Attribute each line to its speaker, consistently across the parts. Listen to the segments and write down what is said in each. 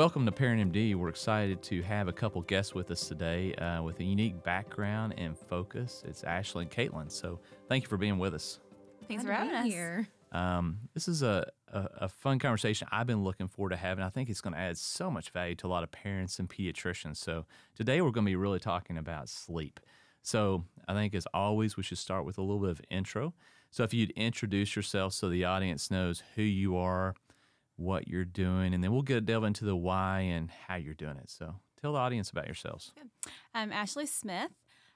Speaker 1: Welcome to Parent MD. We're excited to have a couple guests with us today with a unique background and focus. It's Ashley and Katelin. So thank you for being with us.
Speaker 2: Thanks for having us
Speaker 3: here.
Speaker 1: This is a fun conversation I've been looking forward to having. I think it's going to add so much value to a lot of parents and pediatricians. So today we're going to be really talking about sleep. So I think, as always, we should start with a little bit of intro. So if you'd introduce yourself so the audience knows who you are, what you're doing, and then we'll delve into the why and how you're doing it. So tell the audience about yourselves.
Speaker 2: Good. I'm Ashley Smith,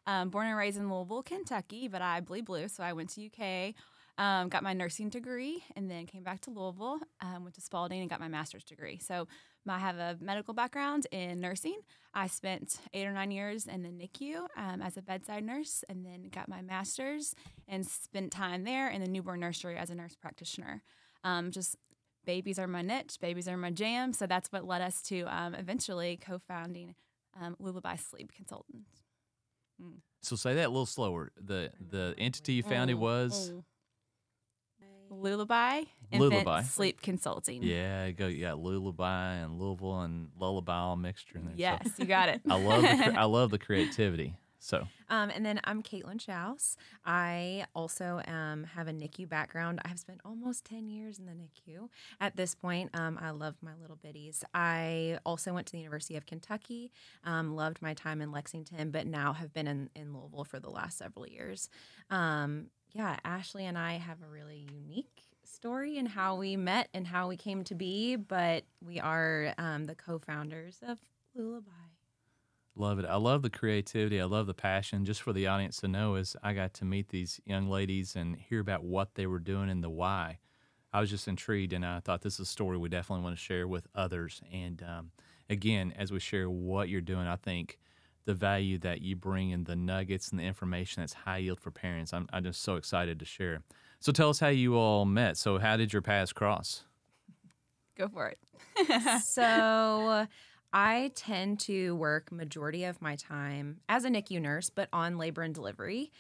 Speaker 2: born and raised in Louisville, Kentucky, but I bleed blue, so I went to UK, got my nursing degree, and then came back to Louisville, went to Spalding, and got my master's degree. So I have a medical background in nursing. I spent 8 or 9 years in the NICU as a bedside nurse, and then got my master's and spent time there in the newborn nursery as a nurse practitioner. Babies are my niche. Babies are my jam. So that's what led us to eventually co-founding Loullaby Sleep Consulting.
Speaker 1: So say that a little slower. The entity you founded was?
Speaker 2: Loullaby Infant Sleep Consulting.
Speaker 1: Yeah, you got Loullaby and Louisville and Lullaby all mixture in there.
Speaker 2: Yes, you got it.
Speaker 1: I love the creativity. So,
Speaker 3: and then I'm Katelin Shouse. I also have a NICU background. I've spent almost 10 years in the NICU. At this point, I love my little bitties. I also went to the University of Kentucky, loved my time in Lexington, but now have been in Louisville for the last several years. Ashley and I have a really unique story in how we met and how we came to be, but we are the co-founders of Loullaby.
Speaker 1: Love it. I love the creativity. I love the passion. Just for the audience to know, as I got to meet these young ladies and hear about what they were doing and the why, I was just intrigued, and I thought this is a story we definitely want to share with others. And again, as we share what you're doing, I think the value that you bring and the nuggets and the information that's high yield for parents, I'm just so excited to share. So tell us how you all met. So how did your paths cross?
Speaker 2: Go for it.
Speaker 3: So I tend to work majority of my time as a NICU nurse, but on labor and delivery.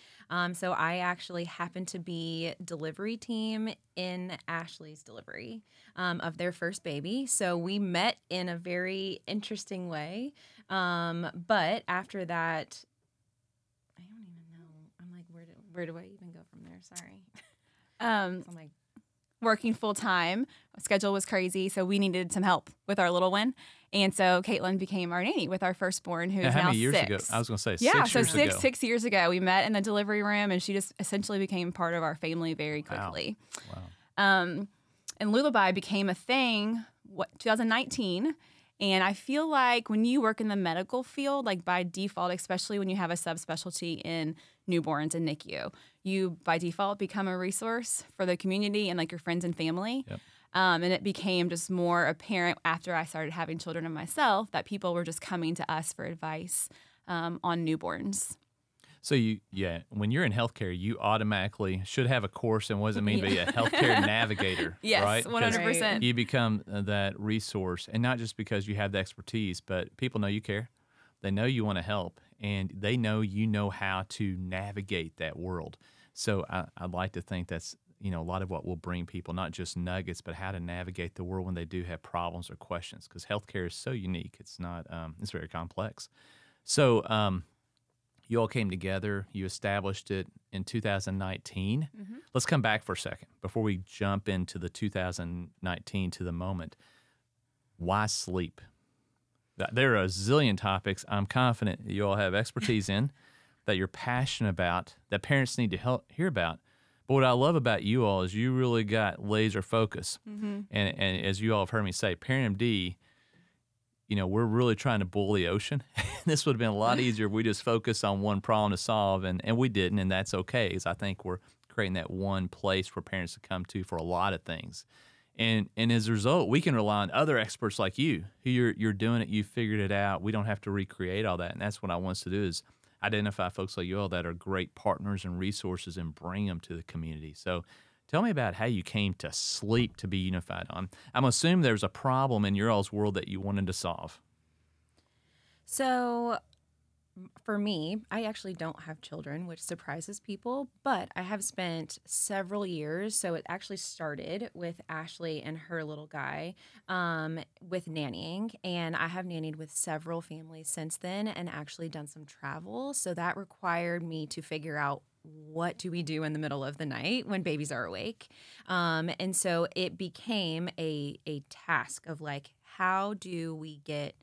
Speaker 3: So I actually happen to be delivery team in Ashley's delivery of their first baby. So we met in a very interesting way. But after that, I don't even know. I'm like, where do I even go from there? Sorry. So I'm like,
Speaker 2: working full time, schedule was crazy, so we needed some help with our little one. And so Katelin became our nanny with our firstborn, who is now 6.
Speaker 1: How many years ago? I was going to say 6 years ago.
Speaker 2: 6 years ago. We met in the delivery room, and she just essentially became part of our family very quickly.
Speaker 1: Wow.
Speaker 2: And Loullaby became a thing, 2019. And I feel like when you work in the medical field, like by default, especially when you have a subspecialty in newborns and NICU, you by default become a resource for the community and like your friends and family.
Speaker 1: Yep.
Speaker 2: And it became just more apparent after I started having children of myself that people were just coming to us for advice on newborns.
Speaker 1: So when you're in healthcare, you automatically should have a course in what does it mean to be a healthcare navigator,
Speaker 2: yes,
Speaker 1: right?
Speaker 2: 100%.
Speaker 1: You become that resource, and not just because you have the expertise, but people know you care. They know you want to help, and they know you know how to navigate that world. So I'd like to think that's a lot of what will bring people, not just nuggets, but how to navigate the world when they do have problems or questions, because healthcare is so unique. It's not it's very complex. So you all came together. You established it in 2019. Mm-hmm. Let's come back for a second before we jump into the 2019 to the moment. Why sleep? There are a zillion topics I'm confident you all have expertise in, that you're passionate about, that parents need to hear about. But what I love about you all is you really got laser focus. Mm-hmm. And as you all have heard me say, Parent MD, we're really trying to boil the ocean. This would have been a lot easier if we just focused on one problem to solve, and we didn't, and that's okay, because I think we're creating that one place for parents to come to for a lot of things. And as a result, we can rely on other experts like you, who you're doing it, you figured it out. We don't have to recreate all that, and that's what I want us to do is identify folks like you all that are great partners and resources and bring them to the community. So tell me about how you came to sleep to be unified on. I'm assuming there's a problem in your all's world that you wanted to solve.
Speaker 3: So For me, I actually don't have children, which surprises people, but I have spent several years. So it actually started with Ashley and her little guy with nannying. And I have nannied with several families since then and actually done some travel. So that required me to figure out what do we do in the middle of the night when babies are awake. And so it became a task of like, how do we get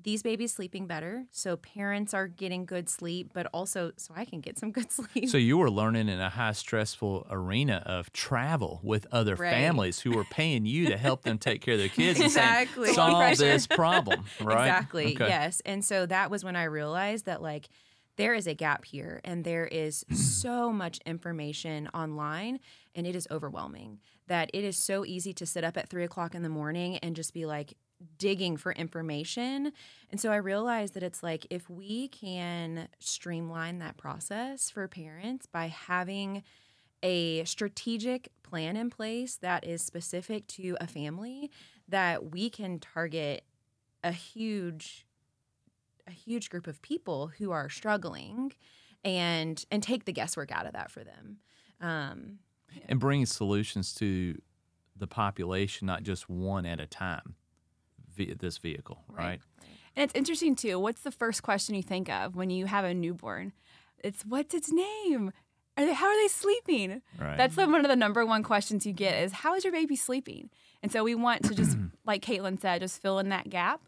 Speaker 3: these babies sleeping better so parents are getting good sleep, but also so I can get some good sleep.
Speaker 1: So you were learning in a high stressful arena of travel with other families who were paying you to help them take care of their kids and saying, solve this problem, right?
Speaker 3: Exactly, yes. And so that was when I realized that like there is a gap here and there is so much information online and it is overwhelming that it is so easy to sit up at 3 o'clock in the morning and just be like, digging for information. And so I realized that it's like if we can streamline that process for parents by having a strategic plan in place that is specific to a family, that we can target a huge group of people who are struggling and take the guesswork out of that for them.
Speaker 1: And bringing solutions to the population, not just one at a time. This vehicle, right?
Speaker 2: And it's interesting too. What's the first question you think of when you have a newborn? It's what's its name? How are they sleeping?
Speaker 1: Right.
Speaker 2: That's one of the number one questions you get is how is your baby sleeping? And so we want to just, like Katelin said, just fill in that gap.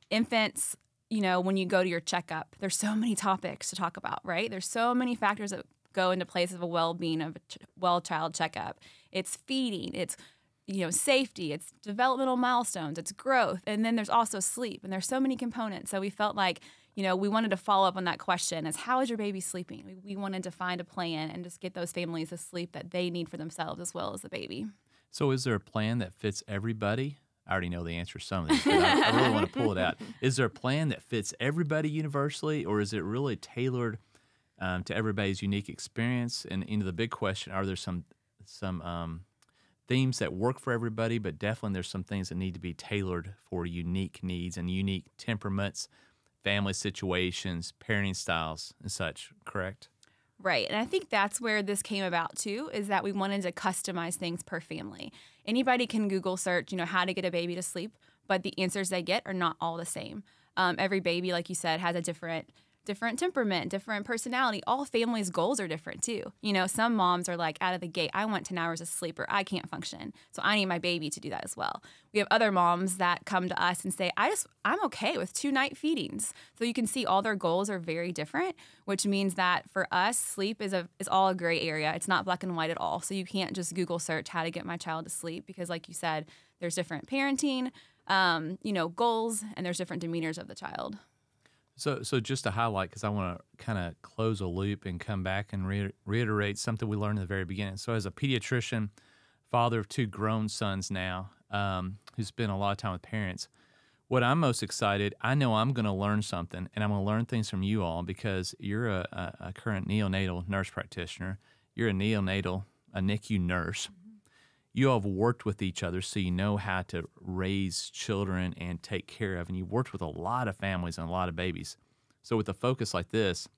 Speaker 2: Infants, you know, when you go to your checkup, there's so many topics to talk about, right? There's so many factors that go into place of a well-being of a child checkup. It's feeding. It's safety, it's developmental milestones, it's growth, and then there's also sleep, and there's so many components. So we felt like, we wanted to follow up on that question as how is your baby sleeping? We wanted to find a plan and just get those families the sleep that they need for themselves as well as the baby.
Speaker 1: So is there a plan that fits everybody? I already know the answer to some of these, but I really want to pull it out. Is there a plan that fits everybody universally, or is it really tailored to everybody's unique experience? And the big question, are there some themes that work for everybody, but definitely there's some things that need to be tailored for unique needs and unique temperaments, family situations, parenting styles, and such, correct?
Speaker 2: Right. And I think that's where this came about too, is that we wanted to customize things per family. Anybody can Google search, how to get a baby to sleep, but the answers they get are not all the same. Every baby, like you said, has a different temperament, different personality. All families' goals are different too. Some moms are like out of the gate, I want 10 hours of sleep or I can't function. So I need my baby to do that as well. We have other moms that come to us and say, I'm okay with 2 night feedings. So you can see all their goals are very different, which means that for us, sleep is all a gray area. It's not black and white at all. So you can't just Google search how to get my child to sleep because like you said, there's different parenting, goals, and there's different demeanors of the child.
Speaker 1: So just to highlight, because I want to kind of close a loop and come back and reiterate something we learned in the very beginning. So as a pediatrician, father of 2 grown sons now, who spend a lot of time with parents, what I'm most excited, I know I'm going to learn something, and I'm going to learn things from you all because you're a current neonatal nurse practitioner. You're a NICU nurse. You all have worked with each other, so you know how to raise children and take care of, and you've worked with a lot of families and a lot of babies. So with a focus like this,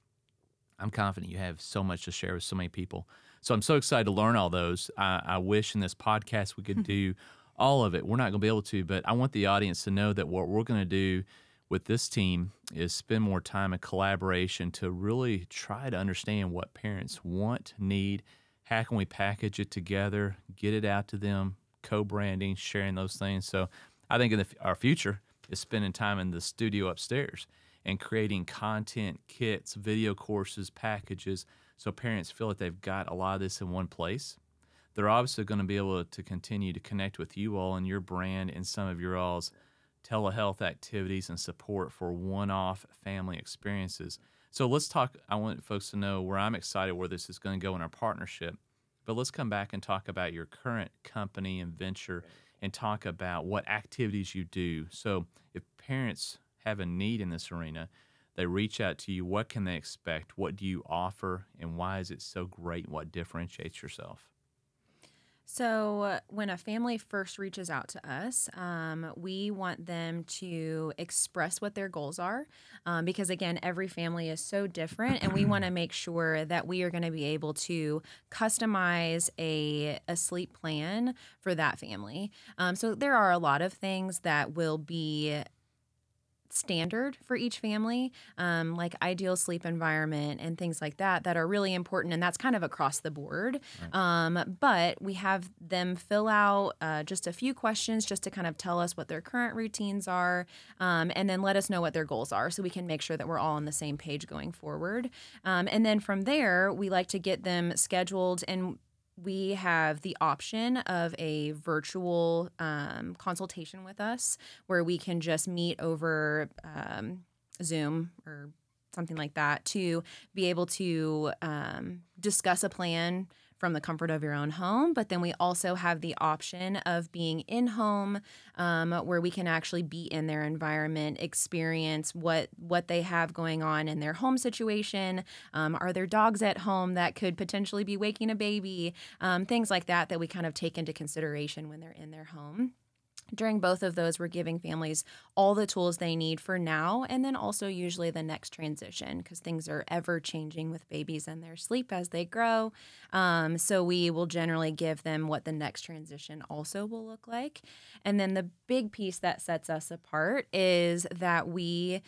Speaker 1: I'm confident you have so much to share with so many people. So I'm so excited to learn all those. I wish in this podcast we could do all of it. We're not going to be able to, but I want the audience to know that what we're going to do with this team is spend more time in collaboration to really try to understand what parents want, need. How can we package it together, get it out to them, co-branding, sharing those things. So I think our future is spending time in the studio upstairs and creating content, kits, video courses, packages, so parents feel like they've got a lot of this in one place. They're obviously going to be able to continue to connect with you all and your brand and some of your all's telehealth activities and support for one-off family experiences. So let's talk. I want folks to know where I'm excited where this is going to go in our partnership. But let's come back and talk about your current company and venture and talk about what activities you do. So if parents have a need in this arena, they reach out to you, what can they expect? What do you offer? And why is it so great? What differentiates yourself?
Speaker 3: So when a family first reaches out to us, we want them to express what their goals are, because again, every family is so different, and we want to make sure that we are going to be able to customize a sleep plan for that family. So there are a lot of things that will be standard for each family, like ideal sleep environment and things like that are really important, and that's kind of across the board. Right. But we have them fill out just a few questions just to kind of tell us what their current routines are, and then let us know what their goals are so we can make sure that we're all on the same page going forward. And then from there, we like to get them scheduled, and we have the option of a virtual consultation with us where we can just meet over Zoom or something like that to be able to discuss a plan from the comfort of your own home. But then we also have the option of being in home, where we can actually be in their environment, experience what they have going on in their home situation. Are there dogs at home that could potentially be waking a baby? Things like that we kind of take into consideration when they're in their home. During both of those, we're giving families all the tools they need for now, and then also usually the next transition, because things are ever changing with babies and their sleep as they grow. So we will generally give them what the next transition also will look like. And then the big piece that sets us apart is that we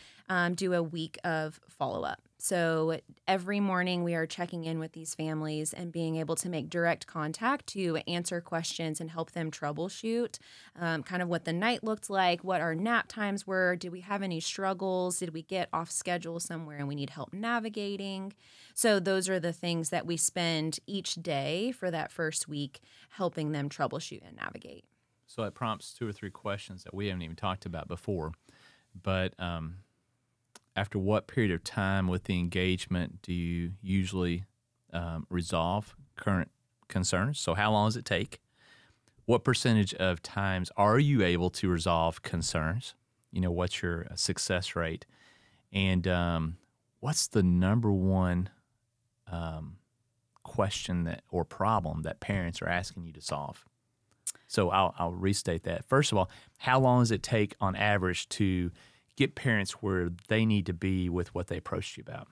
Speaker 3: do a week of follow-up. So every morning we are checking in with these families and being able to make direct contact to answer questions and help them troubleshoot kind of what the night looked like, what our nap times were, did we have any struggles, did we get off schedule somewhere and we need help navigating. So those are the things that we spend each day for that first week helping them troubleshoot and navigate.
Speaker 1: So it prompts 2 or 3 questions that we haven't even talked about before, but after what period of time with the engagement do you usually resolve current concerns? So how long does it take? What percentage of times are you able to resolve concerns? What's your success rate? And what's the number one question or problem that parents are asking you to solve? So I'll restate that. First of all, how long does it take on average to get parents where they need to be with what they approached you about?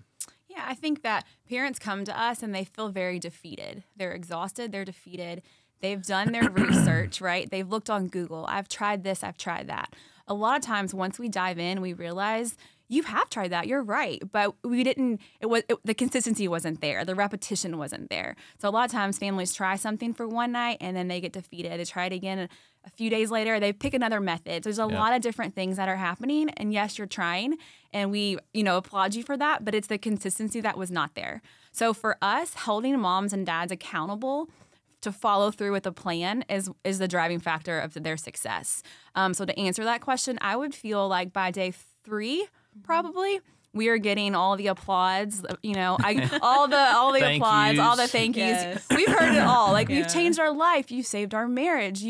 Speaker 2: Yeah, I think that parents come to us and they feel very defeated. They're exhausted. They're defeated. They've done their research, right? They've looked on Google. I've tried this. I've tried that. A lot of times once we dive in, we realize you have tried that. You're right. But we didn't, the consistency wasn't there. The repetition wasn't there. So a lot of times families try something for one night and then they get defeated. They try it again. A few days later, they pick another method. There's a lot of different things that are happening. And yes, you're trying. And we, applaud you for that. But it's the consistency that was not there. So for us, holding moms and dads accountable to follow through with a plan is the driving factor of their success. So to answer that question, I would feel like by day 3, probably, we are getting all the applause, all the
Speaker 1: Thank
Speaker 2: applause,
Speaker 1: yous.
Speaker 2: all the thank yous. Yes. We've heard it all. Like, we've changed our life. You saved our marriage.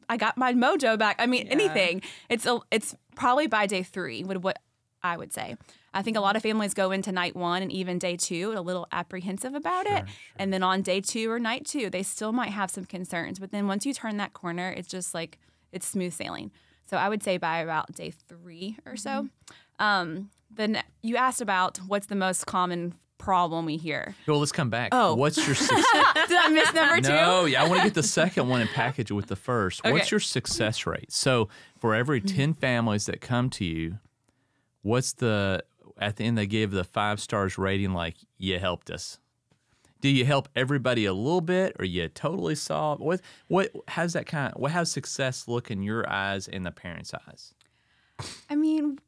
Speaker 2: I got my mojo back. I mean, anything. It's probably by day 3 what I would say. I think a lot of families go into night 1 and even day 2 a little apprehensive about it. Sure. And then on day 2 or night 2, they still might have some concerns. But then once you turn that corner, it's just like it's smooth sailing. So I would say by about day 3 or so. Then you asked about what's the most common problem we hear.
Speaker 1: Well, let's come back.
Speaker 2: Oh.
Speaker 1: What's your success?
Speaker 2: Did I miss number 2?
Speaker 1: No, I want to get the second one and package it with the first.
Speaker 2: Okay.
Speaker 1: What's your success rate? So for every 10 families that come to you, at the end they give the 5 stars rating like you helped us? Do you help everybody a little bit, or you totally solve? How's success look in your eyes and the parents' eyes?
Speaker 2: I mean,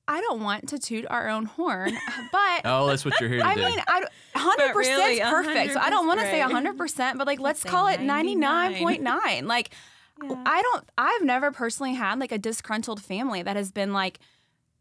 Speaker 2: I don't want to toot our own horn, but
Speaker 1: oh, that's what you're here to do.
Speaker 2: I mean, 100%
Speaker 3: really,
Speaker 2: is perfect. So I don't want to say 100%, but let's call it 99.9. Like, yeah. I've never personally had like a disgruntled family that has been like,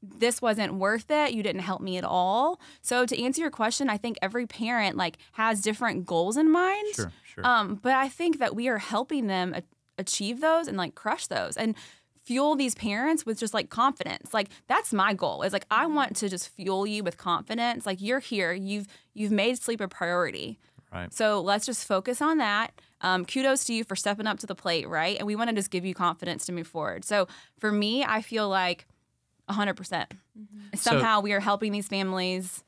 Speaker 2: this wasn't worth it. You didn't help me at all. So to answer your question, I think every parent has different goals in mind.
Speaker 1: Sure.
Speaker 2: But I think that we are helping them achieve those and crush those and fuel these parents with just confidence. That's my goal. Is I want to just fuel you with confidence. You're here. You've made sleep a priority.
Speaker 1: Right.
Speaker 2: So let's just focus on that. kudos to you for stepping up to the plate, right? And we want to just give you confidence to move forward. So for me, I feel like 100%. Somehow we are helping these families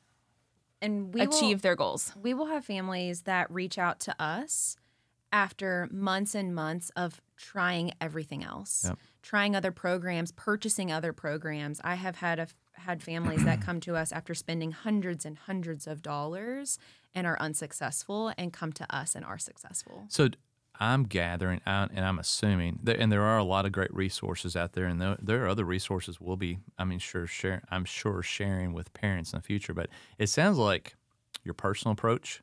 Speaker 3: And
Speaker 2: achieve their goals.
Speaker 3: We will have families that reach out to us after months and months of trying everything else, trying other programs, purchasing other programs. I have had families that come to us after spending hundreds and hundreds of dollars and are unsuccessful, and come to us and are successful.
Speaker 1: So I'm gathering out, and I'm assuming that, and there are a lot of great resources out there, and there are other resources we'll be, I'm sure sharing with parents in the future. But it sounds like your personal approach,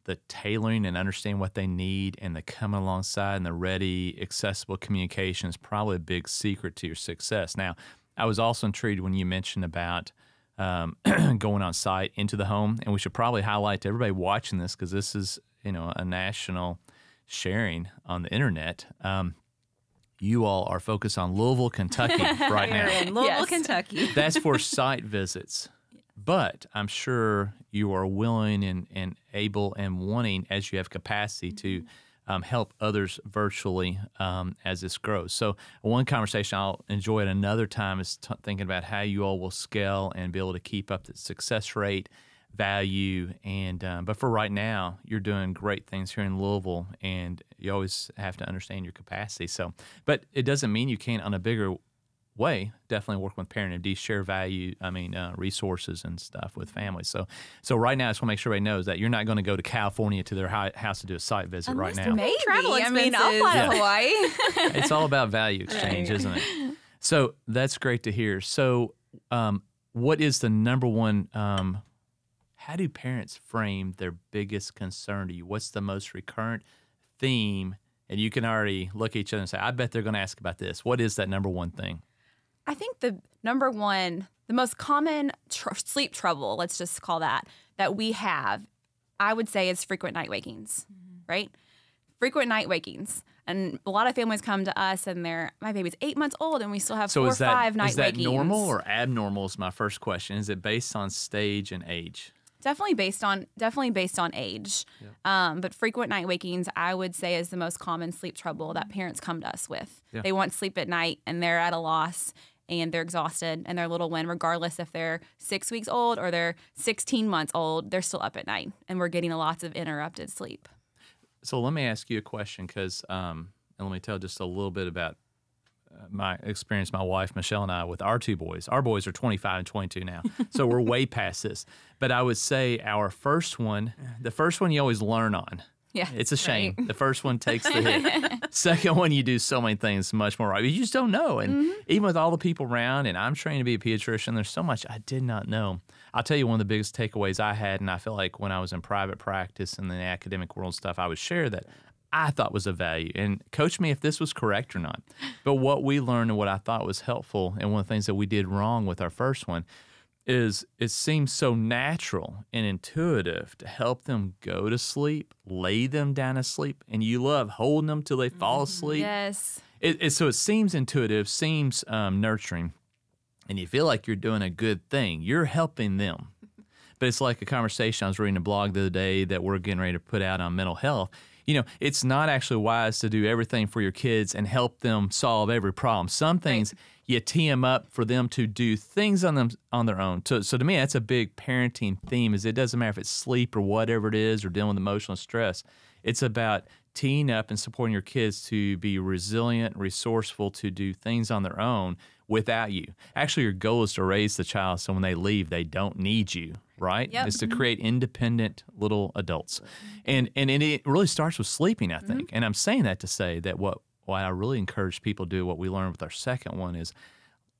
Speaker 1: the tailoring and understanding what they need, and the coming alongside and the ready, accessible communication is probably a big secret to your success. Now, I was also intrigued when you mentioned about going on site into the home, and we should probably highlight to everybody watching this, because this is a national sharing on the internet. You all are focused on Louisville, Kentucky right now.
Speaker 3: In Louisville, Kentucky.
Speaker 1: That's for site visits. But I'm sure you are willing and able and wanting, as you have capacity, to help others virtually as this grows. So one conversation I'll enjoy at another time is thinking about how you all will scale and be able to keep up the success rate, value, and but for right now, you're doing great things here in Louisville, and you always have to understand your capacity. So, but it doesn't mean you can't, on a bigger way, definitely work with Parent MD, share value, resources and stuff with families. So right now, I just want to make sure everybody knows that you're not going to go to California to their house to do a site visit right now.
Speaker 2: Maybe.
Speaker 3: Travel
Speaker 2: I'll fly to Hawaii.
Speaker 1: It's all about value exchange, isn't it? So that's great to hear. So what is the number one, how do parents frame their biggest concern to you? What's the most recurrent theme? And you can already look at each other and say, I bet they're going to ask about this. What is that number one thing?
Speaker 2: I think the most common sleep trouble, let's just call that we have, I would say, is frequent night wakings, right? Frequent night wakings. And a lot of families come to us and my baby's 8 months old and we still have 4 or 5 night wakings.
Speaker 1: Is that normal or abnormal is my first question. Is it based on stage and age?
Speaker 2: Definitely based on age. Yeah. But frequent night wakings, I would say, is the most common sleep trouble that parents come to us with. Yeah. They want sleep at night and they're at a loss and they're exhausted, and their little one, regardless if they're 6 weeks old or they're 16 months old, they're still up at night, and we're getting lots of interrupted sleep.
Speaker 1: So let me ask you a question, because and let me tell just a little bit about my experience, my wife, Michelle, and I, with our 2 boys. Our boys are 25 and 22 now, so we're way past this. But I would say our first one, the first one you always learn on. Yeah, it's a shame. Right. The first one takes the hit. Second one, you do so many things much more right. But you just don't know. And even with all the people around, and I'm trained to be a pediatrician, there's so much I did not know. I'll tell you one of the biggest takeaways I had, and I feel like when I was in private practice and in the academic world stuff, I would share that I thought was of value. And coach me if this was correct or not. But what we learned and what I thought was helpful, and one of the things that we did wrong with our first one, is it seems so natural and intuitive to help them go to sleep, lay them down to sleep, and you love holding them till they fall asleep.
Speaker 2: Yes.
Speaker 1: So it seems intuitive, seems nurturing, and you feel like you're doing a good thing. You're helping them. But it's like a conversation. I was reading a blog the other day that we're getting ready to put out on mental health. It's not actually wise to do everything for your kids and help them solve every problem. Some things you tee them up for them to do things on their own. So to me, that's a big parenting theme. Is it doesn't matter if it's sleep or whatever it is, or dealing with emotional stress. It's about teeing up and supporting your kids to be resilient, resourceful, to do things on their own without you. Actually, your goal is to raise the child so when they leave, they don't need you, right? Yep. It's to create independent little adults. And it really starts with sleeping, I think. And I'm saying that to say that what I really encourage people to do, what we learned with our second one, is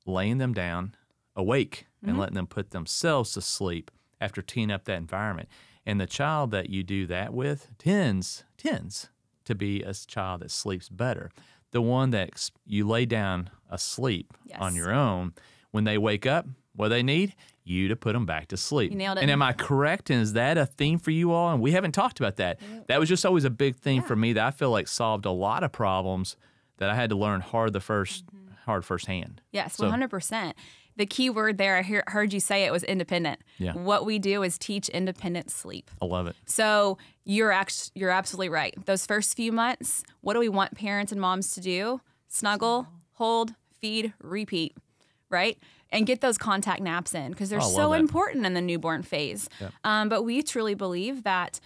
Speaker 1: laying them down awake and letting them put themselves to sleep after teeing up that environment. And the child that you do that with tends to be a child that sleeps better. The one that you lay down asleep on your own, when they wake up, what they need? You to put them back to sleep.
Speaker 2: You nailed it.
Speaker 1: And am I correct? And is that a theme for you all? And we haven't talked about that. That was just always a big theme for me that I feel like solved a lot of problems that I had to learn hard firsthand.
Speaker 2: Yes, 100%. the key word there, I heard you say it, was independent.
Speaker 1: Yeah.
Speaker 2: What we do is teach independent sleep.
Speaker 1: I love it.
Speaker 2: So you're absolutely right. Those first few months, what do we want parents and moms to do? Snuggle, hold, feed, repeat, right? And get those contact naps in, because they're so important in the newborn phase. Yeah. But we truly believe that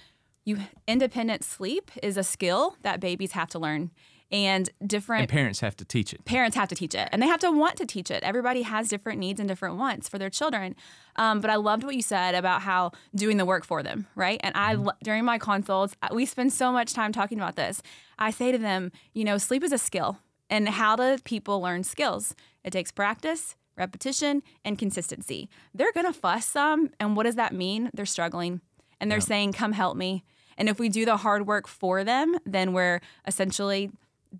Speaker 2: independent sleep is a skill that babies have to learn. And
Speaker 1: parents have to teach it.
Speaker 2: Parents have to teach it, and they have to want to teach it. Everybody has different needs and different wants for their children. But I loved what you said about how doing the work for them, right? And during my consults, we spend so much time talking about this. I say to them, sleep is a skill. And how do people learn skills? It takes practice, repetition, and consistency. They're going to fuss some, and what does that mean? They're struggling, and they're saying, come help me. And if we do the hard work for them, then we're essentially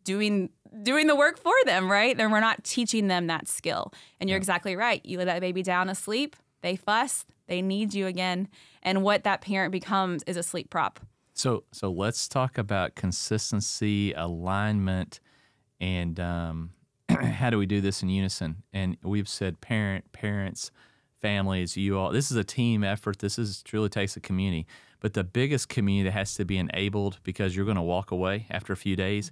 Speaker 2: doing the work for them, right? Then we're not teaching them that skill. And you're exactly right. You lay that baby down asleep, they fuss, they need you again. And what that parent becomes is a sleep prop.
Speaker 1: So let's talk about consistency, alignment, and how do we do this in unison? And we've said parents, families, you all, this is a team effort. This truly takes a community. But the biggest community that has to be enabled, because you're going to walk away after a few days,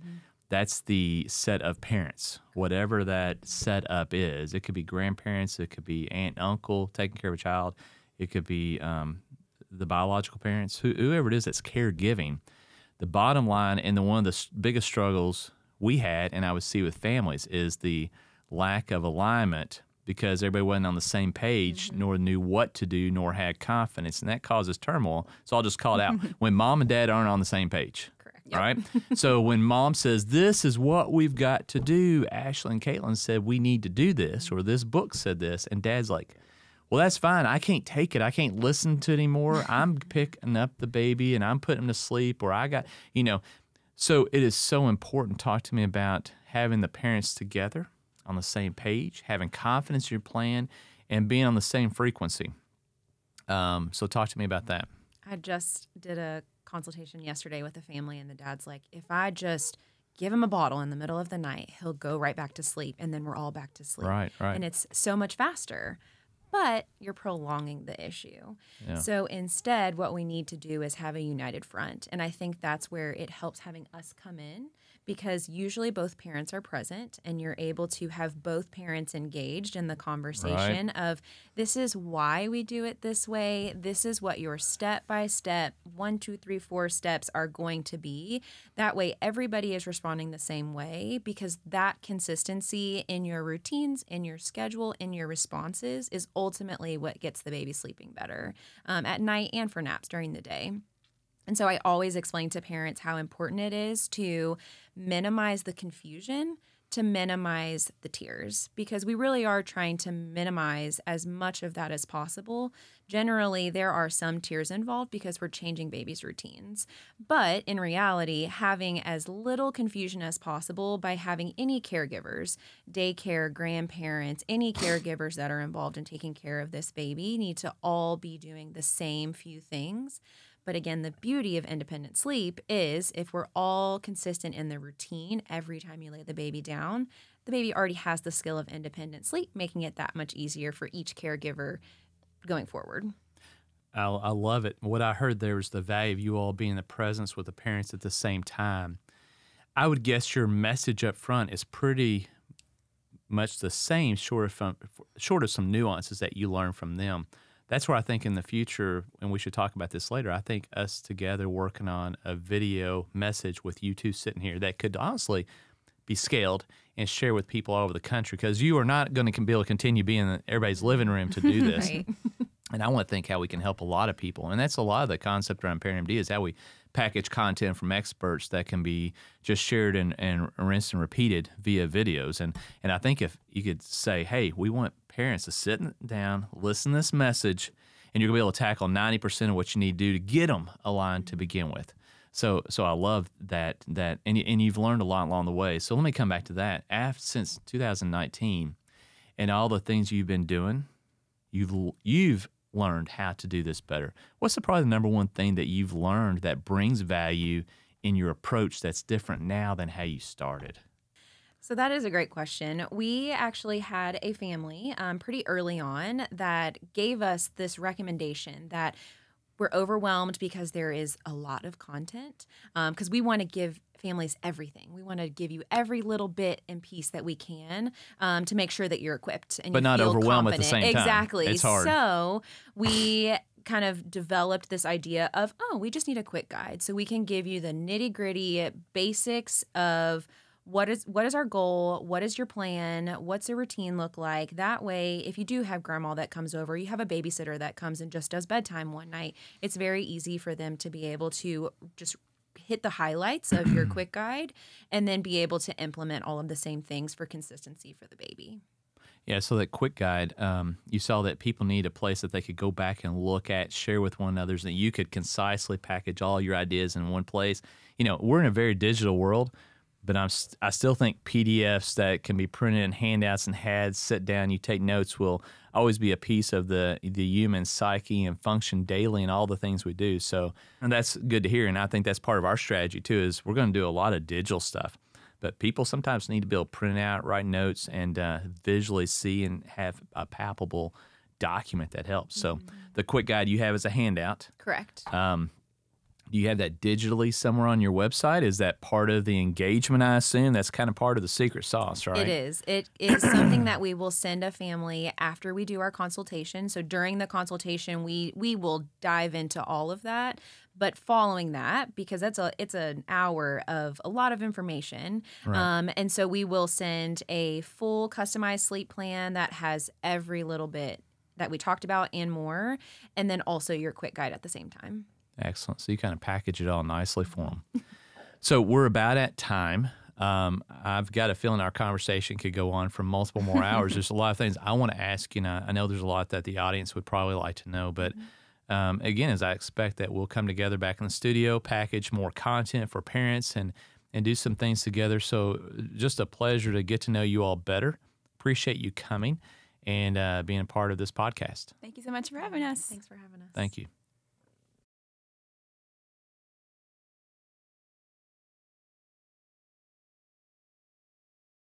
Speaker 1: that's the set of parents, whatever that setup is. It could be grandparents. It could be aunt, uncle taking care of a child. It could be the biological parents, whoever it is that's caregiving. The bottom line, and one of the biggest struggles we had, and I would see with families, is the lack of alignment, because everybody wasn't on the same page, nor knew what to do, nor had confidence, and that causes turmoil. So I'll just call it out. When mom and dad aren't on the same page. Yep. Right? So when mom says, this is what we've got to do, Ashley and Katelin said we need to do this, or this book said this, and dad's like, well, that's fine. I can't take it. I can't listen to it anymore. I'm picking up the baby and I'm putting him to sleep, or I got, So it is so important. Talk to me about having the parents together on the same page, having confidence in your plan, and being on the same frequency. So talk to me about that.
Speaker 3: I just did a consultation yesterday with a family, and the dad's like, if I just give him a bottle in the middle of the night, he'll go right back to sleep, and then we're all back to sleep.
Speaker 1: Right.
Speaker 3: And it's so much faster. But you're prolonging the issue. Yeah. So instead, what we need to do is have a united front. And I think that's where it helps having us come in, because usually both parents are present and you're able to have both parents engaged in the conversation of, this is why we do it this way. This is what your step-by-step 1, 2, 3, 4 steps are going to be. That way everybody is responding the same way, because that consistency in your routines, in your schedule, in your responses is ultimately what gets the baby sleeping better at night and for naps during the day. And so I always explain to parents how important it is to minimize the confusion, to minimize the tears, because we really are trying to minimize as much of that as possible. Generally, there are some tears involved because we're changing babies' routines. But in reality, having as little confusion as possible by having any caregivers, daycare, grandparents, any caregivers that are involved in taking care of this baby need to all be doing the same few things. But again, the beauty of independent sleep is if we're all consistent in the routine every time you lay the baby down, the baby already has the skill of independent sleep, making it that much easier for each caregiver going forward.
Speaker 1: I love it. What I heard there was the value of you all being in the presence with the parents at the same time. I would guess your message up front is pretty much the same, short of some nuances that you learn from them. That's where I think in the future, and we should talk about this later, I think us together working on a video message with you two sitting here that could honestly be scaled and share with people all over the country, because you are not going to be able to continue being in everybody's living room to do this.
Speaker 3: Right.
Speaker 1: And I want to think how we can help a lot of people. And that's a lot of the concept around Parent MD, is how we package content from experts that can be just shared and rinsed and repeated via videos. And I think if you could say, hey, we want parents to sit down, listen to this message, and you're going to be able to tackle 90% of what you need to do to get them aligned to begin with. So I love that, and you've learned a lot along the way. So let me come back to that. Since 2019 and all the things you've been doing, you've learned how to do this better. What's probably the number one thing that you've learned that brings value in your approach that's different now than how you started?
Speaker 3: So that is a great question. We actually had a family pretty early on that gave us this recommendation that we're overwhelmed because there is a lot of content, because we want to give families everything. We want to give you every little bit and piece that we can to make sure that you're equipped and
Speaker 1: But
Speaker 3: you
Speaker 1: not
Speaker 3: feel
Speaker 1: overwhelm
Speaker 3: confident.
Speaker 1: at the same time.
Speaker 3: Exactly.
Speaker 1: It's hard.
Speaker 3: So we kind of developed this idea of, we just need a quick guide. So we can give you the nitty-gritty basics of what is our goal? What is your plan? What's a routine look like? That way, if you do have grandma that comes over, you have a babysitter that comes and just does bedtime one night, it's very easy for them to be able to just hit the highlights of your quick guide and then be able to implement all of the same things for consistency for the baby.
Speaker 1: Yeah, so that quick guide, you saw that people need a place that they could go back and look at, share with one another, so that you could concisely package all your ideas in one place. You know, we're in a very digital world, but I still think PDFs that can be printed in handouts and had sit down, you take notes, will always be a piece of the human psyche and function daily in all the things we do. So, and that's good to hear, and I think that's part of our strategy too, is we're going to do a lot of digital stuff. But people sometimes need to be able to print out, write notes, and visually see and have a palpable document that helps. So the quick guide you have is a handout.
Speaker 3: Correct.
Speaker 1: Do you have that digitally somewhere on your website? Is that part of the engagement, I assume? That's kind of part of the secret sauce, right?
Speaker 3: It is. It is something that we will send a family after we do our consultation. So during the consultation, we will dive into all of that. But following that, because it's an hour of a lot of information,
Speaker 1: Right.
Speaker 3: and so we will send a full customized sleep plan that has every little bit that we talked about and more, and then also your quick guide at the same time.
Speaker 1: Excellent. So you kind of package it all nicely for them. So we're about at time. I've got a feeling our conversation could go on for multiple more hours. There's a lot of things I want to ask you. And I know there's a lot that the audience would probably like to know. But again, as I expect that we'll come together back in the studio, package more content for parents, and do some things together. So just a pleasure to get to know you all better. Appreciate you coming and being a part of this podcast.
Speaker 2: Thank you so much for having us.
Speaker 3: Thanks for having us.
Speaker 1: Thank you.